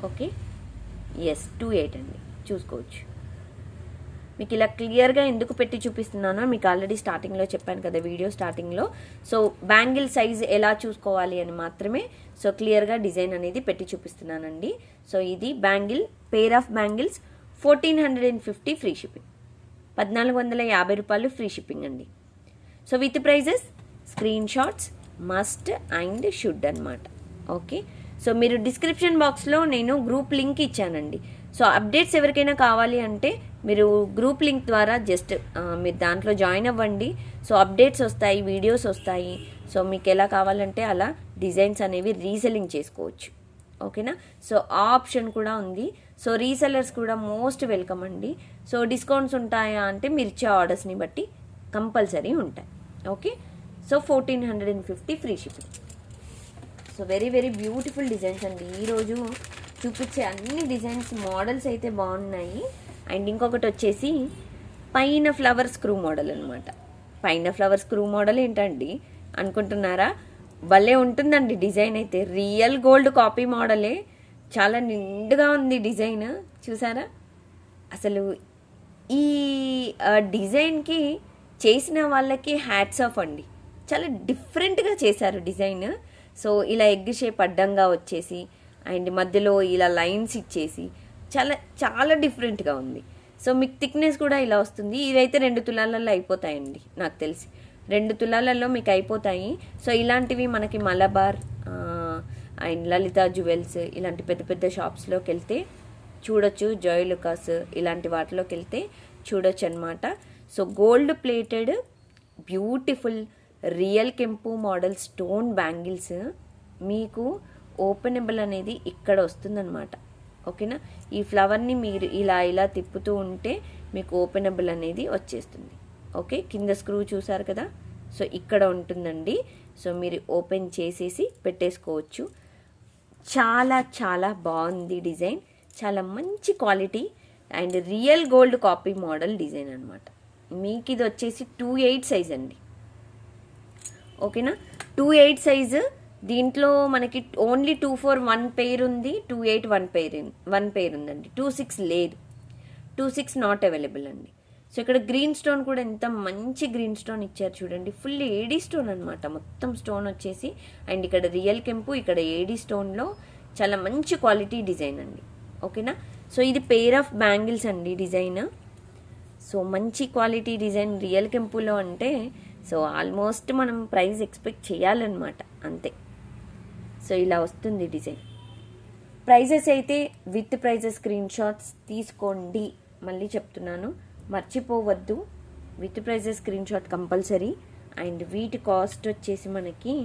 ఓకే, ఎస్ 28 అండి, చూసుకోవచ్చు. మీకు ఇలా క్లియర్గా ఎందుకు పెట్టి చూపిస్తున్నానో మీకు ఆల్రెడీ స్టార్టింగ్లో చెప్పాను కదా, వీడియో స్టార్టింగ్లో. సో బ్యాంగిల్ సైజ్ ఎలా చూసుకోవాలి అని మాత్రమే సో క్లియర్గా డిజైన్ అనేది పెట్టి చూపిస్తున్నానండి. సో ఇది bangle, pair of bangles 1450 free shipping, 1450 రూపాయలు ఫ్రీ షిప్పింగ్ అండి. So with prices screenshots must and should అనమాట. ఓకే. సో మీరు డిస్క్రిప్షన్ బాక్స్లో నేను గ్రూప్ లింక్ ఇచ్చానండి. సో అప్డేట్స్ ఎవరికైనా కావాలి అంటే మీరు గ్రూప్ లింక్ ద్వారా జస్ట్ మీరు దాంట్లో జాయిన్ అవ్వండి. సో అప్డేట్స్ వస్తాయి, వీడియోస్ వస్తాయి. సో మీకు ఎలా కావాలంటే అలా డిజైన్స్ అనేవి రీసెల్లింగ్ చేసుకోవచ్చు. ఓకేనా. సో ఆ ఆప్షన్ కూడా ఉంది. సో రీసెల్లర్స్ కూడా మోస్ట్ వెల్కమ్ అండి. సో డిస్కౌంట్స్ ఉంటాయా అంటే మీరు ఇచ్చే ఆర్డర్స్ని బట్టి కంపల్సరీ ఉంటాయి. Okay. So 1450 free shipping. So very very beautiful designs అండి. ఈరోజు చూపించే అన్ని డిజైన్స్ మోడల్స్ అయితే బాగున్నాయి. అండ్ ఇంకొకటి వచ్చేసి పైన ఫ్లవర్ స్క్రూ మోడల్ అనమాట. పైన ఫ్లవర్ స్క్రూ మోడల్ ఏంటండి అనుకుంటున్నారా? భలే ఉంటుందండి డిజైన్ అయితే. రియల్ గోల్డ్ కాపీ మోడలే. చాలా నిండుగా ఉంది డిజైన్, చూసారా? అసలు ఈ డిజైన్కి చేసిన వాళ్ళకి హ్యాట్స్ ఆఫ్ అండి. చాలా డిఫరెంట్గా చేశారు డిజైన్. సో ఇలా ఎగ్ షేప్ అడ్డంగా వచ్చేసి అండ్ మధ్యలో ఇలా లైన్స్ ఇచ్చేసి చాలా చాలా డిఫరెంట్గా ఉంది. సో మీకు థిక్నెస్ కూడా ఇలా వస్తుంది. ఇవైతే 2 తులాలలో అయిపోతాయండి, నాకు తెలిసి 2 తులాలలో మీకు అయిపోతాయి. సో ఇలాంటివి మనకి మలబార్ అండ్ లలిత జ్యువెల్స్ ఇలాంటి పెద్ద పెద్ద షాప్స్లోకి వెళ్తే చూడొచ్చు. జాయ్ లుకాస్ ఇలాంటి వాటిలోకి వెళ్తే చూడొచ్చు అనమాట. So gold plated beautiful real కెంపు మోడల్ స్టోన్ బ్యాంగిల్స్ మీకు ఓపెనబుల్ అనేది ఇక్కడ వస్తుందన్నమాట. ఓకేనా. ఈ ఫ్లవర్ని మీరు ఇలా ఇలా తిప్పుతూ ఉంటే మీకు ఓపెనబుల్ అనేది వచ్చేస్తుంది. ఓకే. కింద స్క్రూ చూసారు కదా. సో ఇక్కడ ఉంటుందండి. సో మీరు ఓపెన్ చేసేసి పెట్టేసుకోవచ్చు. చాలా చాలా బాగుంది డిజైన్. చాలా మంచి quality and real gold copy model design అనమాట. మీకు ఇది వచ్చేసి 28 సైజ్ అండి. ఓకేనా. 28 సైజు. దీంట్లో మనకి ఓన్లీ 24 1 పెయిర్ ఉంది, 28 1 పెయిర్ ఉందండి. 26 లేదు. 26 నాట్ అవైలబుల్ అండి. సో ఇక్కడ గ్రీన్ స్టోన్ కూడా ఎంత మంచి గ్రీన్ స్టోన్ ఇచ్చారు చూడండి. ఫుల్ ఏడీ స్టోన్ అనమాట మొత్తం స్టోన్ వచ్చేసి. అండ్ ఇక్కడ రియల్ కెంపు, ఇక్కడ ఏడీ స్టోన్లో చాలా మంచి క్వాలిటీ డిజైన్ అండి. ఓకేనా. సో ఇది పెయిర్ ఆఫ్ బ్యాంగిల్స్ అండి డిజైన్. సో మంచి క్వాలిటీ డిజైన్ రియల్ కెంపులో అంటే సో ఆల్మోస్ట్ మనం ప్రైస్ ఎక్స్పెక్ట్ చేయాలన్నమాట, అంతే. సో ఇలా వస్తుంది డిజైన్. ప్రైజెస్ అయితే విత్ ప్రైజెస్ స్క్రీన్ షాట్స్ తీసుకోండి. మళ్ళీ చెప్తున్నాను, మర్చిపోవద్దు. With prices screenshot compulsory. And వీటి కాస్ట్ వచ్చేసి మనకి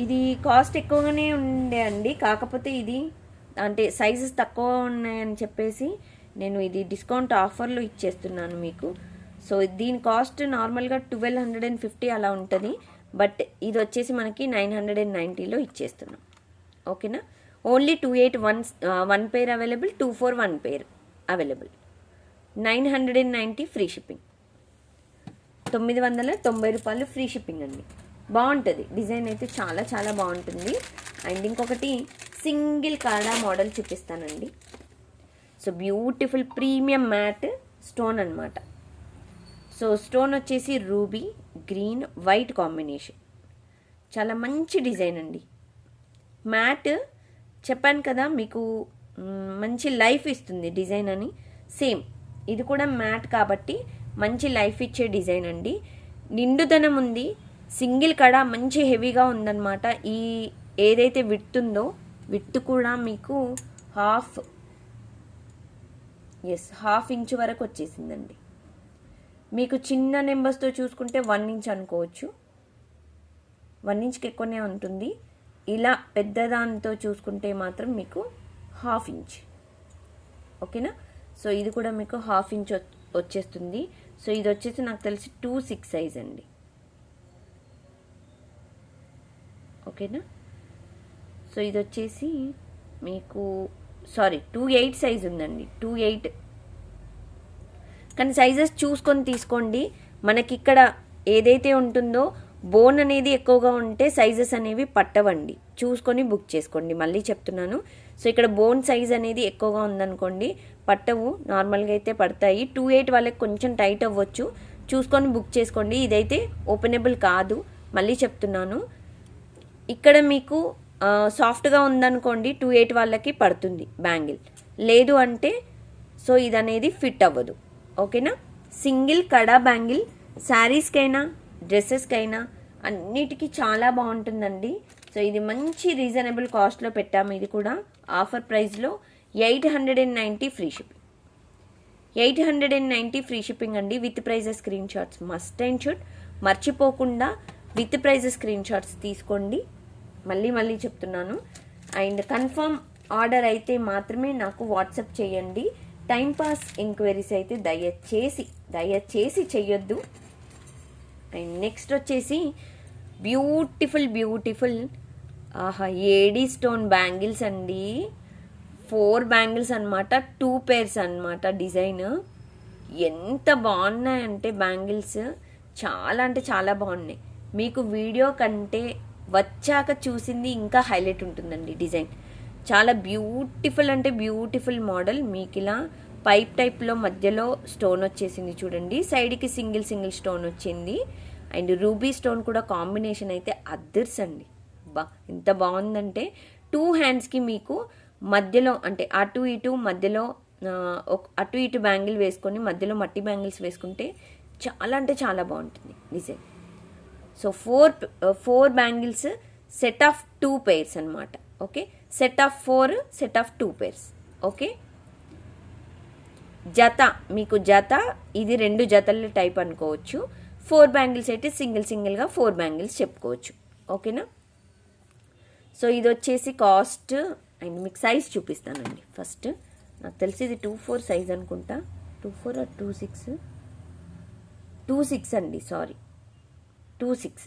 ఇది కాస్ట్ ఎక్కువగానే ఉండే అండి. కాకపోతే ఇది అంటే సైజెస్ తక్కువ ఉన్నాయని చెప్పేసి నేను ఇది డిస్కౌంట్ ఆఫర్లో ఇచ్చేస్తున్నాను మీకు. సో దీని కాస్ట్ నార్మల్గా 1250 అలా ఉంటుంది. బట్ ఇది వచ్చేసి మనకి 990లో ఇచ్చేస్తున్నాం. ఓకేనా. Only 28 1 pair available, 24 1 pair available. 990 free shipping. 990 రూపాయలు ఫ్రీ షిప్పింగ్ అండి. బాగుంటుంది డిజైన్ అయితే, చాలా చాలా బాగుంటుంది. అండ్ ఇంకొకటి సింగిల్ కాడా మోడల్ చూపిస్తానండి. So beautiful premium matte stone అనమాట. సో స్టోన్ వచ్చేసి రూబీ గ్రీన్ వైట్ కాంబినేషన్. చాలా మంచి డిజైన్ అండి. మ్యాట్ చెప్పాను కదా మీకు మంచి లైఫ్ ఇస్తుంది డిజైన్ అని. సేమ్ ఇది కూడా మ్యాట్ కాబట్టి మంచి లైఫ్ ఇచ్చే డిజైన్ అండి. నిండుదనం ఉంది. సింగిల్ కడ మంచి హెవీగా ఉందన్నమాట. ఈ ఏదైతే విడ్త్ ఉందో విడ్త్ కూడా మీకు హాఫ్ ఇంచ్ వరకు వచ్చేసిందండి. మీకు చిన్న నెంబర్స్తో చూసుకుంటే 1 ఇంచ్ అనుకోవచ్చు, 1 ఇంచ్కి ఎక్కువనే ఉంటుంది. ఇలా పెద్దదాంతో చూసుకుంటే మాత్రం మీకు హాఫ్ ఇంచ్. ఓకేనా. సో ఇది కూడా మీకు హాఫ్ ఇంచ్ వచ్చేస్తుంది. సో ఇది వచ్చేసి నాకు తెలిసి 26 సైజ్ అండి. ఓకేనా. సో ఇది వచ్చేసి మీకు 28 సైజ్ ఉందండి. 28 కానీ సైజెస్ చూసుకొని తీసుకోండి. మనకి ఇక్కడ ఏదైతే ఉంటుందో బోన్ అనేది ఎక్కువగా ఉంటే సైజెస్ అనేవి పట్టవండి. చూసుకొని బుక్ చేసుకోండి. మళ్ళీ చెప్తున్నాను. సో ఇక్కడ బోన్ సైజ్ అనేది ఎక్కువగా ఉందనుకోండి పట్టవు, నార్మల్గా అయితే పడతాయి. 28 వాళ్ళకి కొంచెం టైట్ అవ్వచ్చు, చూసుకొని బుక్ చేసుకోండి. ఇదైతే ఓపెనబుల్ కాదు, మళ్ళీ చెప్తున్నాను. ఇక్కడ మీకు సాఫ్ట్గా ఉందనుకోండి 28 వాళ్ళకి పడుతుంది బ్యాంగిల్. లేదు అంటే సో ఇది అనేది ఫిట్ అవ్వదు. ఓకేనా. సింగిల్ కడా బ్యాంగిల్ శారీస్కైనా డ్రెస్సెస్కైనా అన్నిటికీ చాలా బాగుంటుందండి. సో ఇది మంచి రీజనబుల్ కాస్ట్లో పెట్టాము. ఇది కూడా ఆఫర్ ప్రైస్లో 890 ఫ్రీ షిప్పింగ్. 890 ఫ్రీ షిప్పింగ్ అండి. With prices screenshots must and should. మర్చిపోకుండా విత్ ప్రైజెస్ స్క్రీన్ షాట్స్ తీసుకోండి. మళ్ళీ చెప్తున్నాను. అండ్ కన్ఫర్మ్ ఆర్డర్ అయితే మాత్రమే నాకు వాట్సాప్ చేయండి. టైంపాస్ ఎంక్వైరీస్ అయితే దయచేసి చెయ్యొద్దు. అండ్ నెక్స్ట్ వచ్చేసి బ్యూటిఫుల్ ఆహా ఏడీ స్టోన్ బ్యాంగిల్స్ అండి. 4 బ్యాంగిల్స్ అనమాట, 2 pairs అనమాట. డిజైన్ ఎంత బాగున్నాయంటే బ్యాంగిల్స్ చాలా అంటే చాలా బాగున్నాయి. మీకు వీడియో కంటే వచ్చాక చూసింది ఇంకా హైలైట్ ఉంటుందండి. డిజైన్ చాలా బ్యూటిఫుల్ అంటే బ్యూటిఫుల్ మోడల్. మీకు ఇలా పైప్ టైప్లో మధ్యలో స్టోన్ వచ్చేసింది చూడండి. సైడ్కి సింగిల్ స్టోన్ వచ్చింది. అండ్ రూబీ స్టోన్ కూడా కాంబినేషన్ అయితే అద్దర్స్ అండి. ఎంత బాగుందంటే 2 హ్యాండ్స్కి మీకు మధ్యలో అంటే అటు ఇటు బ్యాంగిల్ వేసుకొని మధ్యలో మట్టి బ్యాంగిల్స్ వేసుకుంటే చాలా అంటే చాలా బాగుంటుంది design. So 4 bangles set of 2 pairs అనమాట. Okay, set of 4 set of 2 pairs. Okay, మీకు జత ఇది 2 జతల టైప్ అనుకోవచ్చు. 4 బ్యాంగిల్స్ అయితే సింగిల్గా 4 బ్యాంగిల్స్ చెప్పుకోవచ్చు. ఓకేనా. సో ఇది వచ్చేసి కాస్ట్ అండ్ మీకు సైజ్ చూపిస్తానండి. ఫస్ట్ నాకు తెలిసి ఇది 24 సైజ్ అనుకుంటా. 24 or 26? 26 అండి, సారీ 26.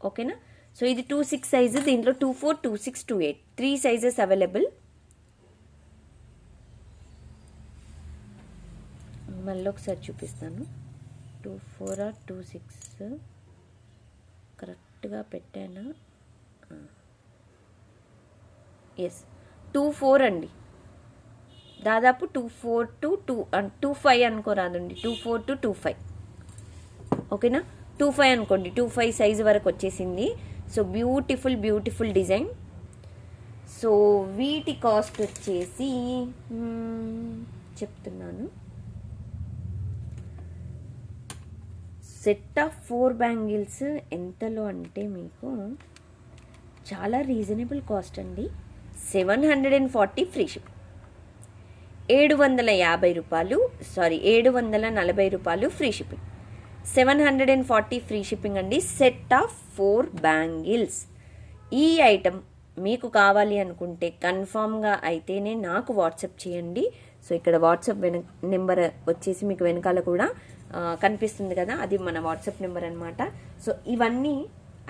ఓకేనా. సో ఇది 26 సైజు. దీంట్లో 24, 26, 28 3 సైజెస్ అవైలబుల్. మళ్ళీ ఒకసారి చూపిస్తాను. 24 or 26 కరెక్ట్గా పెట్టానా? ఎస్, 24 అండి. దాదాపు 24 to 25 అనుకోరాదండి. 24 to 25. ఓకేనా, 25 అనుకోండి. 25 సైజు వరకు వచ్చేసింది. So beautiful design. సో వీటి కాస్ట్ వచ్చేసి చెప్తున్నాను. సెట్ ఆఫ్ 4 బ్యాంగిల్స్ ఎంతలో అంటే మీకు చాలా రీజనబుల్ కాస్ట్ అండి. 740 ఫ్రీ షిప్. 740 రూపాయలు ఫ్రీ షిప్పింగ్. 740 ఫ్రీ షిప్పింగ్ అండి. Set of 4 bangles. ఈ ఐటమ్ మీకు కావాలి అనుకుంటే కన్ఫామ్గా అయితేనే నాకు వాట్సాప్ చేయండి. సో ఇక్కడ వాట్సాప్ నెంబర్ వచ్చేసి మీకు వెనకాల కూడా కనిపిస్తుంది కదా, అది మన వాట్సాప్ నెంబర్ అనమాట. సో ఇవన్నీ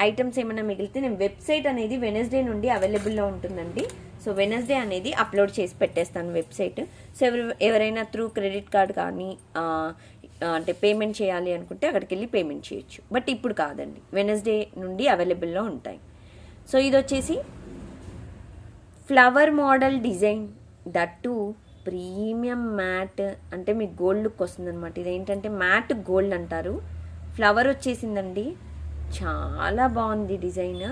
ఐటమ్స్ ఏమైనా మిగిలితే నేను వెబ్సైట్ అనేది వెనస్డే నుండి అవైలబుల్లో ఉంటుందండి. సో వెనస్డే అనేది అప్లోడ్ చేసి పెట్టేస్తాను వెబ్సైట్. సో ఎవరైనా త్రూ క్రెడిట్ కార్డ్ కానీ అంటే పేమెంట్ చేయాలి అనుకుంటే అక్కడికి వెళ్ళి పేమెంట్ చేయొచ్చు. బట్ ఇప్పుడు కాదండి, వెనస్డే నుండి అవైలబుల్లో ఉంటాయి. సో ఇది వచ్చేసి flower model design, that premium matte, అంటే మీకు గోల్డ్ లుక్ వస్తుంది అనమాట. ఇదేంటంటే మ్యాట్ గోల్డ్ అంటారు. ఫ్లవర్ వచ్చేసిందండి, చాలా బాగుంది డిజైన్.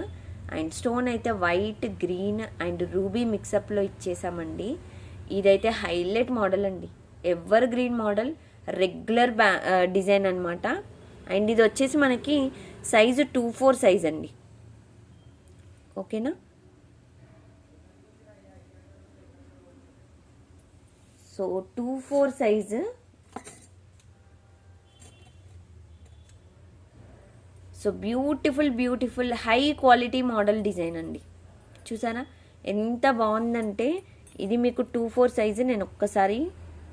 అండ్ స్టోన్ అయితే వైట్, గ్రీన్ అండ్ రూబీ మిక్సప్లో ఇచ్చేసామండి. ఇదైతే హైలైట్ మోడల్ అండి, ever green model, regular design అనమాట. అండ్ ఇది వచ్చేసి మనకి సైజు 24 సైజ్ అండి. ఓకేనా. So 24 size. So beautiful high quality model design అండి. చూసారా ఎంత బాగుందంటే. ఇది మీకు 24 సైజు. నేను ఒక్కసారి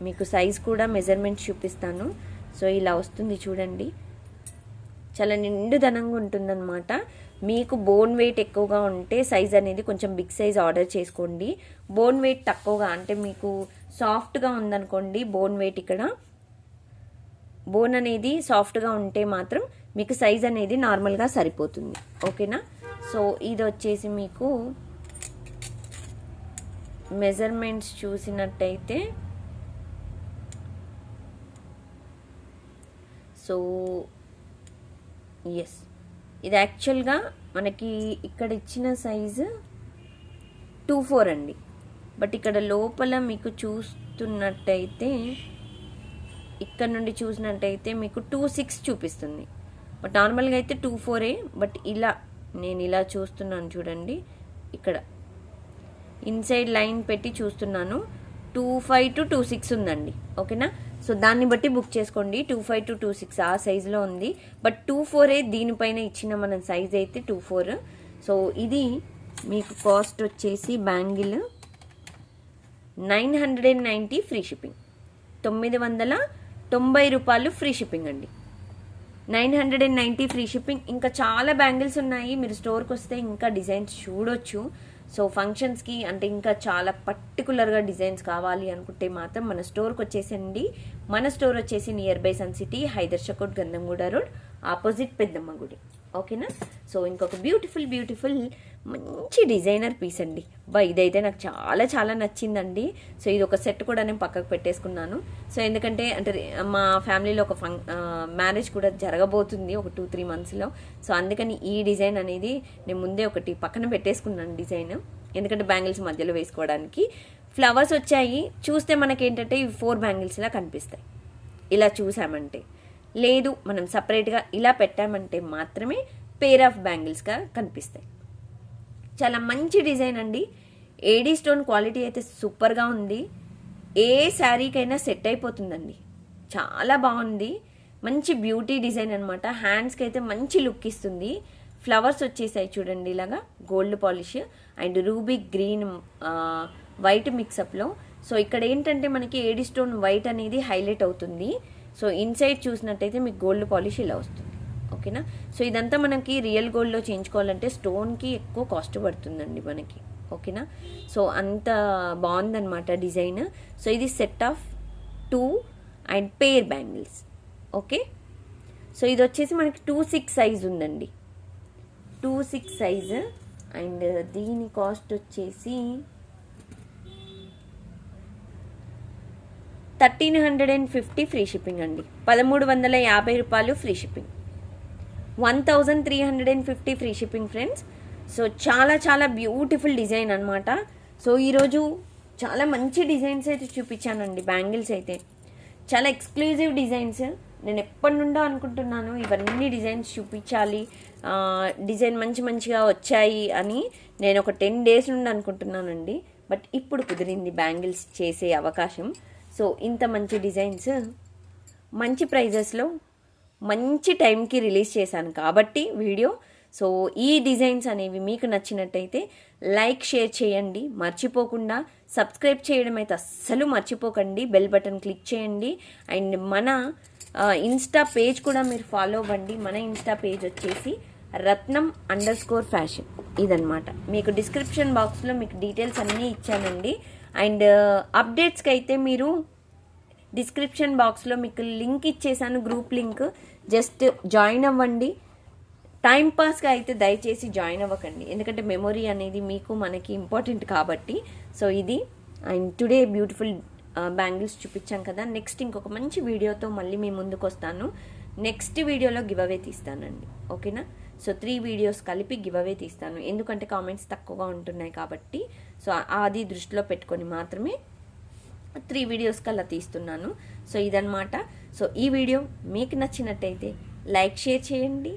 మీకు సైజ్ కూడా మెజర్మెంట్ చూపిస్తాను. సో ఇలా వస్తుంది చూడండి, చాలా నిండుదనంగా ఉంటుందన్నమాట. మీకు బోన్ వెయిట్ ఎక్కువగా ఉంటే సైజ్ అనేది కొంచెం బిగ్ సైజ్ ఆర్డర్ చేసుకోండి. బోన్ వెయిట్ తక్కువగా అంటే మీకు సాఫ్ట్గా ఉందనుకోండి, బోన్ వెయిట్ ఇక్కడ బోన్ అనేది సాఫ్ట్గా ఉంటే మాత్రం మీకు సైజ్ అనేది నార్మల్గా సరిపోతుంది. ఓకేనా. సో ఇది వచ్చేసి మీకు మెజర్మెంట్స్ చూసినట్టయితే సో ఎస్, ఇది యాక్చువల్గా మనకి ఇక్కడ ఇచ్చిన సైజు 24 అండి. బట్ ఇక్కడ లోపల మీకు చూస్తున్నట్టయితే, ఇక్కడ నుండి చూసినట్టయితే మీకు 26 చూపిస్తుంది. బట్ నార్మల్గా అయితే 24. బట్ నేను ఇలా చూస్తున్నాను చూడండి, ఇక్కడ ఇన్సైడ్ లైన్ పెట్టి చూస్తున్నాను 25 to 26 ఉందండి. ఓకేనా, సో దాన్ని బట్టి బుక్ చేసుకోండి. 25 to 26 ఆ సైజులో ఉంది. బట్ 24 దీనిపైన ఇచ్చిన మన సైజ్ అయితే 24. సో ఇది మీకు కాస్ట్ వచ్చేసి బ్యాంగిల్ 990 ఫ్రీ షిప్పింగ్. 990 రూపాయలు ఫ్రీ షిప్పింగ్ అండి. 990 ఫ్రీ షిప్పింగ్. ఇంకా చాలా బ్యాంగిల్స్ ఉన్నాయి, మీరు స్టోర్కి వస్తే ఇంకా డిజైన్స్ చూడొచ్చు. సో ఫంక్షన్స్కి అంటే ఇంకా చాలా పర్టికులర్గా డిజైన్స్ కావాలి అనుకుంటే మాత్రం మన స్టోర్కి వచ్చేసండి. మన స్టోర్ వచ్చేసి near by Sun City, Haidershakot, Gandhamguda road, opposite Peddamma Gudi. ఓకేనా, సో ఇంకొక బ్యూటిఫుల్ మంచి డిజైనర్ పీస్ అండి. ఇదైతే నాకు చాలా చాలా నచ్చిందండి. సో ఇది ఒక సెట్ కూడా నేను పక్కకు పెట్టేసుకున్నాను. సో ఎందుకంటే అంటే మా ఫ్యామిలీలో ఒక మ్యారేజ్ కూడా జరగబోతుంది ఒక 2-3 మంత్స్లో. సో అందుకని ఈ డిజైన్ అనేది నేను ముందే ఒకటి పక్కన పెట్టేసుకున్నాను డిజైన్. ఎందుకంటే బ్యాంగిల్స్ మధ్యలో వేసుకోవడానికి ఫ్లవర్స్ వచ్చాయి. చూస్తే మనకేంటంటే ఇవి 4 బ్యాంగిల్స్లా కనిపిస్తాయి ఇలా చూసామంటే. లేదు మనం సపరేట్గా ఇలా పెట్టామంటే మాత్రమే పేర్ ఆఫ్ బ్యాంగిల్స్గా కనిపిస్తాయి. చాలా మంచి డిజైన్ అండి. ఏడీ స్టోన్ క్వాలిటీ అయితే సూపర్గా ఉంది. ఏ శారీకైనా సెట్ అయిపోతుందండి. చాలా బాగుంది. మంచి బ్యూటీ డిజైన్ అనమాట. హ్యాండ్స్కి అయితే మంచి లుక్ ఇస్తుంది. ఫ్లవర్స్ వచ్చేసాయి చూడండి ఇలాగా gold polish and ruby green white మిక్సప్లో. సో ఇక్కడ ఏంటంటే మనకి ఏడీ స్టోన్ వైట్ అనేది హైలైట్ అవుతుంది. సో ఇన్సైడ్ చూసినట్టయితే మీకు గోల్డ్ పాలిష్ ఇలా వస్తుంది. ఓకేనా, సో ఇదంతా మనకి రియల్ గోల్డ్లో చేయించుకోవాలంటే స్టోన్కి ఎక్కువ కాస్ట్ పడుతుందండి మనకి. ఓకేనా, సో అంత బాగుందన్నమాట డిజైన్. సో ఇది set of 2 and pair bangles. Okay, so ఇది వచ్చేసి మనకి 26 సైజ్ ఉందండి. 26 సైజ్ అండ్ దీని కాస్ట్ వచ్చేసి 1350 ఫ్రీ షిప్పింగ్ అండి. 1350 రూపాయలు free shipping. 1350 free shipping friends. So చాలా చాలా బ్యూటిఫుల్ డిజైన్ అనమాట. సో ఈరోజు చాలా మంచి డిజైన్స్ అయితే చూపించానండి. బ్యాంగిల్స్ అయితే చాలా ఎక్స్క్లూజివ్ డిజైన్స్. నేను ఎప్పటి నుండో అనుకుంటున్నాను ఇవన్నీ డిజైన్స్ చూపించాలి, డిజైన్ మంచిగా వచ్చాయి అని నేను ఒక 10 days నుండి అనుకుంటున్నానండి. బట్ ఇప్పుడు కుదిరింది బ్యాంగిల్స్ చేసే అవకాశం. సో ఇంత మంచి డిజైన్స్ మంచి ప్రైజెస్లో మంచి టైంకి రిలీజ్ చేశాను కాబట్టి వీడియో. సో ఈ డిజైన్స్ అనేవి మీకు నచ్చినట్టయితే లైక్ షేర్ చేయండి, మర్చిపోకుండా సబ్స్క్రైబ్ చేయడం అయితే అస్సలు మర్చిపోకండి. బెల్ బటన్ క్లిక్ చేయండి అండ్ మన ఇన్స్టా పేజ్ కూడా మీరు ఫాలో అవ్వండి. మన ఇన్స్టా పేజ్ వచ్చేసి Ratnam_fashion ఇదనమాట. మీకు డిస్క్రిప్షన్ బాక్స్లో మీకు డీటెయిల్స్ అన్నీ ఇచ్చానండి. అండ్ అప్డేట్స్కి అయితే మీరు డిస్క్రిప్షన్ బాక్స్లో మీకు లింక్ ఇచ్చేసాను, గ్రూప్ లింక్. జస్ట్ జాయిన్ అవ్వండి. టైంపాస్గా అయితే దయచేసి జాయిన్ అవ్వకండి, ఎందుకంటే మెమొరీ అనేది మీకు మనకి ఇంపార్టెంట్ కాబట్టి. సో ఇది అండ్ టుడే బ్యూటిఫుల్ బ్యాంగిల్స్ చూపించాం కదా. నెక్స్ట్ ఇంకొక మంచి వీడియోతో మళ్ళీ మీ ముందుకు వస్తాను. నెక్స్ట్ వీడియోలో గివ్ అవే తీస్తానండి. ఓకేనా, సో 3 వీడియోస్ కలిపి గివ్ అవే తీస్తాను, ఎందుకంటే కామెంట్స్ తక్కువగా ఉంటున్నాయి కాబట్టి. సో అది దృష్టిలో పెట్టుకొని మాత్రమే 3 వీడియోస్ కల్లా తీస్తున్నాను. సో ఇదనమాట. సో ఈ వీడియో మీకు నచ్చినట్టయితే లైక్ షేర్ చేయండి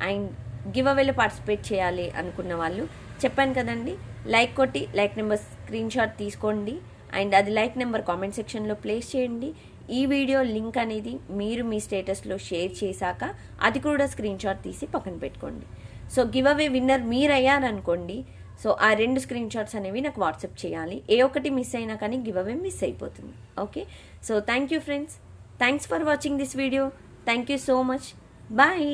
అండ్ గివ్ అవేలో పార్టిసిపేట్ చేయాలి అనుకున్న వాళ్ళు చెప్పాను కదండి, లైక్ కొట్టి లైక్ నెంబర్ స్క్రీన్ షాట్ తీసుకోండి అండ్ అది లైక్ నెంబర్ కామెంట్ సెక్షన్లో ప్లేస్ చేయండి. ఈ వీడియో లింక్ అనేది మీరు మీ స్టేటస్లో షేర్ చేశాక అది కూడా స్క్రీన్ షాట్ తీసి పక్కన పెట్టుకోండి. సో గివ్ అవే విన్నర్ మీరు అయ్యారనుకోండి, సో ఆ 2 స్క్రీన్ షాట్స్ అనేవి నాకు వాట్సాప్ చేయాలి. ఏ ఒక్కటి మిస్ అయినా కానీ గివ్ అవే మిస్ అయిపోతుంది. Okay, so thank you friends, thanks for watching this video. Thank you so much. Bye.